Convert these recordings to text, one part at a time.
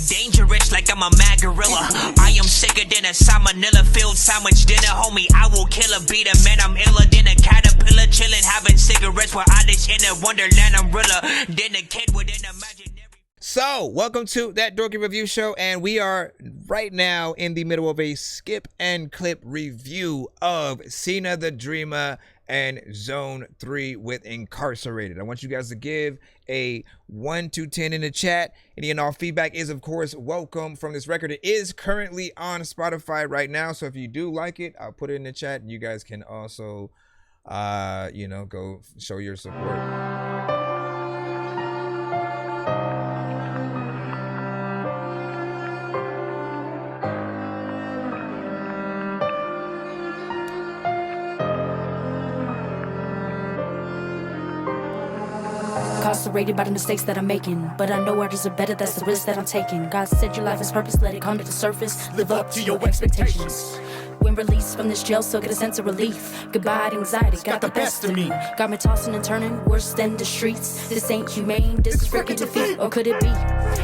Dangerous like I'm a mad gorilla. I am sicker than a salmonella filled sandwich dinner, homie. I will kill a beat a man. I'm iller than a caterpillar, chilling, having cigarettes while I dish in a wonderland. I'm realer than a kid with an imaginary. So, welcome to That Dorky Review Show, and we are right now in the middle of a skip and clip review of Ceena The Dreama and Zone-3 with Incarcerated. I want you guys to give a 1 to 10 in the chat. Any and all feedback is, of course, welcome from this record. It is currently on Spotify right now, so if you do like it, I'll put it in the chat, and you guys can also, go show your support. Incarcerated by the mistakes that I'm making, but I know others are better, that's the risk that I'm taking. God said your life is purpose, let it come to the surface. Live up to your expectations. When released from this jail, so get a sense of relief. Goodbye anxiety, got the best of me. Got me tossing and turning, worse than the streets. This ain't humane, this is freaking defeat. Or could it be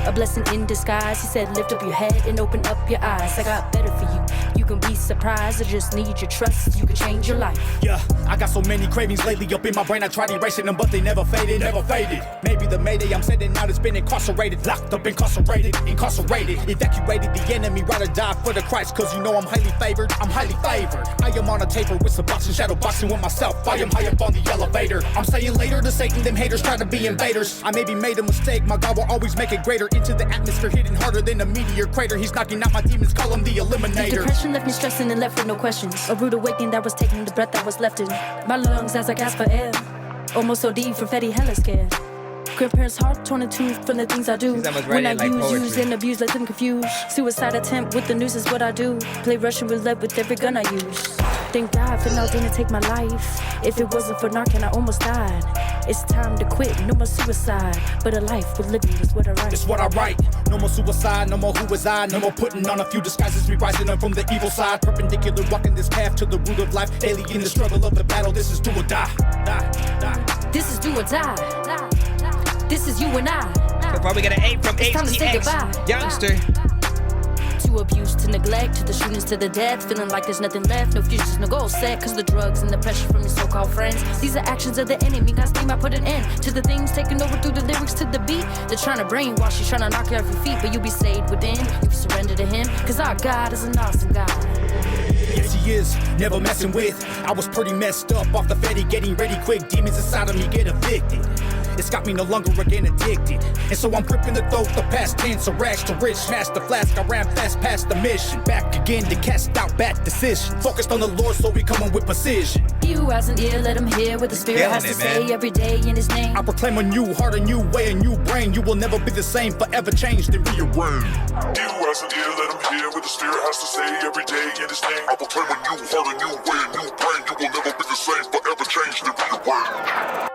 a blessing in disguise? He said lift up your head and open up your eyes. I got better for you, you can be surprised. I just need your trust, you can change your life. Yeah, I got so many cravings lately up in my brain. I tried erasing them, but they never faded, never faded. Maybe the mayday I'm sending out has been incarcerated. Locked up, incarcerated. Evacuated the enemy, ride or die for the Christ. Cause you know I'm highly favored, I am on a taper with some boxing, shadow boxing with myself. I am high up on the elevator. I'm saying later to Satan, them haters try to be invaders. I maybe made a mistake, my God will always make it greater. Into the atmosphere, hitting harder than a meteor crater. He's knocking out my demons, call him the eliminator. Depression left me stressing and left with no questions. A rude awakening that was taking the breath that was left in my lungs as I gasped for air. Almost so deep, Fetty hella scared. Grandparents' heart torn in two from the things I do. When I use and abuse, let them confuse. Suicide attempt with the news is what I do. Play Russian roulette with every gun I use. Thank God for not didn't take my life. If it wasn't for Narcan, I almost died. It's time to quit, no more suicide. But a life with living is what I write. It's what I write. No more suicide, no more who was I. No more putting on a few disguises, me rising up from the evil side. Perpendicular, walking this path to the root of life. Daily in the struggle of the battle, this is do or die. This is do or die. This is you and I. So far we got an 8 from HTX Youngster. To abuse, to neglect, to the shootings, to the death. Feeling like there's nothing left, no futures, no goals set. Cause the drugs and the pressure from your so-called friends. These are actions of the enemy, God's name I put an end to the things taking over through the lyrics to the beat. They're trying to brainwash you, trying to knock you off your feet. But you'll be saved within, you surrender to him. Cause our God is an awesome God. Yes, he is, never messing with. I was pretty messed up off the Fetty, getting ready quick. Demons inside of me get evicted. It's got me no longer again addicted. And so I'm gripping the throat, the past tense, a rags to rich. Smash the flask, I ran fast past the mission. Back again to cast out bad decisions. Focused on the Lord, so we coming with precision. He who has an ear, let him hear what the Spirit has to say every day in his name. I proclaim a new heart, a new way, a new brain. You will never be the same, forever changed and rearranged. He who has an ear, let him hear what the Spirit has to say every day in his name. I proclaim a new heart, a new way, a new brain. You will never be the same, forever changed and rearranged.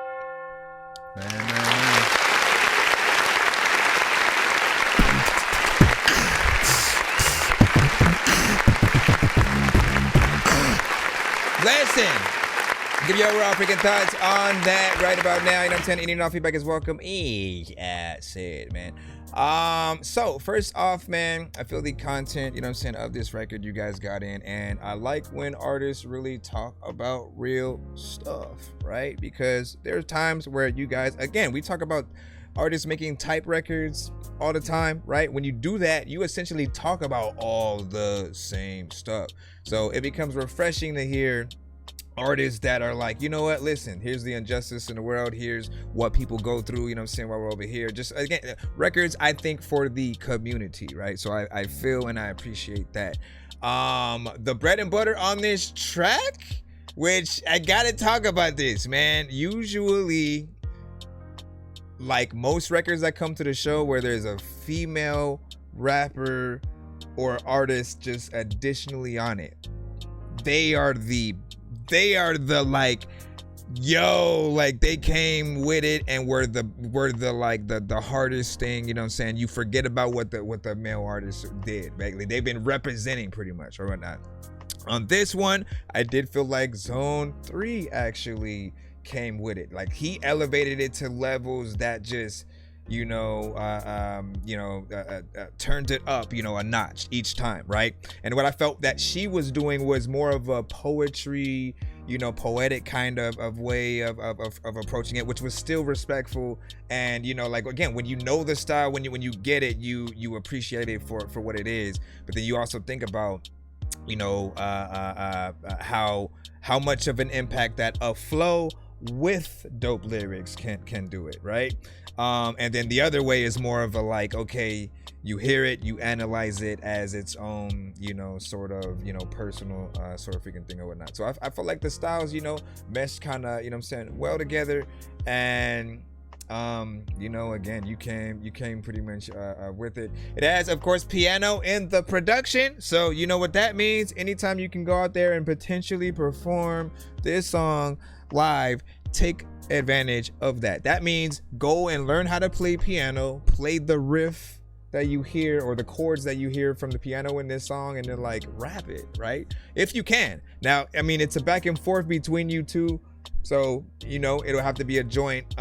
Listen, give your overall freaking thoughts on that right about now. You know what I'm saying? Any and all feedback is welcome. That's it, man. So first off, man, I feel the content, you know what I'm saying, of this record you guys got in, and I like when artists really talk about real stuff, right? Because there's times where you guys, again, we talk about artists making type records all the time, right? When you do that, you essentially talk about all the same stuff. So it becomes refreshing to hear artists that are like, you know what, listen, here's the injustice in the world, here's what people go through, you know what I'm saying, while we're over here. Just again, records, I think, for the community, right? So I feel and I appreciate that. The bread and butter on this track, which I gotta talk about this, man. Usually, like most records that come to the show where there's a female rapper or artist just additionally on it, they are the like, yo, like they came with it and were the like the hardest thing, you know what I'm saying? You forget about what the male artists did. Basically, they've been representing pretty much or whatnot. On this one, I did feel like Zone-3 actually came with it. Like he elevated it to levels that just turned it up, a notch each time, right? And what I felt that she was doing was more of a poetry, poetic kind of way of approaching it, which was still respectful. And like, again, when you know the style, when you get it, you appreciate it for what it is. But then you also think about how much of an impact that a flow with dope lyrics can do it, right? And then the other way is more of a like, okay, you hear it, you analyze it as its own, sort of, personal sort of freaking thing or whatnot. So I feel like the styles, mesh kind of, well together. And again, you came pretty much with it. It has, of course, piano in the production, so you know what that means. Anytime you can go out there and potentially perform this song live, take advantage of that. That means go and learn how to play piano, play the riff that you hear or the chords that you hear from the piano in this song, and then like rap it, right? If you can. Now, I mean, it's a back and forth between you two, so it'll have to be a joint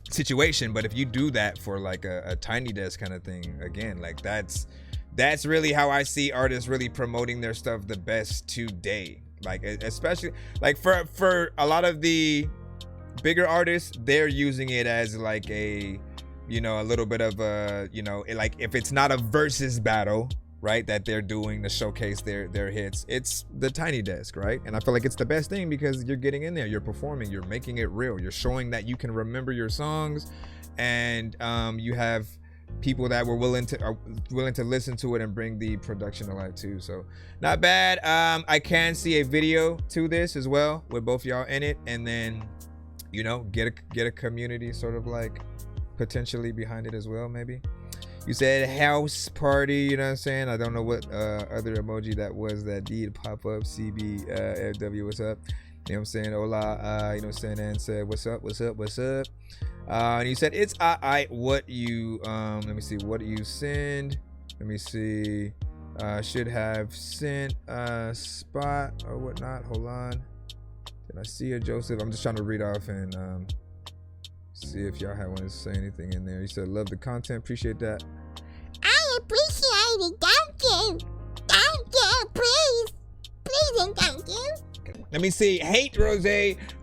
situation. But if you do that for like a tiny desk kind of thing, again, like that's really how I see artists really promoting their stuff the best today. Like, especially like for a lot of the bigger artists, they're using it as like a little bit of a like, if it's not a versus battle, right, that they're doing to showcase their hits, it's the tiny desk, right? And I feel like it's the best thing because you're getting in there, you're performing, you're making it real, you're showing that you can remember your songs, and you have people that are willing to listen to it and bring the production to life too. So not bad. I can see a video to this as well with both y'all in it, and then get a community sort of like potentially behind it as well. Maybe you said house party, you know what I'm saying? I don't know what other emoji that was that did pop up. CBFW, what's up? You know what I'm saying? Hola, you know what I'm saying? And said, what's up? And you said, it's I what you, let me see, what do you send? Let me see, should have sent a spot or whatnot. Hold on. Did I see it, Joseph? I'm just trying to read off and see if y'all want to say anything in there. You said, love the content, appreciate that. I appreciate it, thank you. Thank you, please and thank you. Let me see. Hate Rose,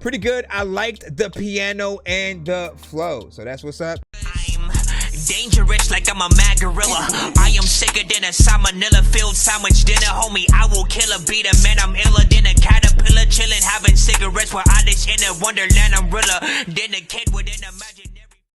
pretty good. I liked the piano and the flow. So that's what's up. I'm dangerous like I'm a mad gorilla. I am sicker than a salmonella filled sandwich dinner, homie. I will kill a beat a man. I'm iller than a caterpillar, chilling, having cigarettes while I dish in a wonderland. I'm realer than a kid within a magic.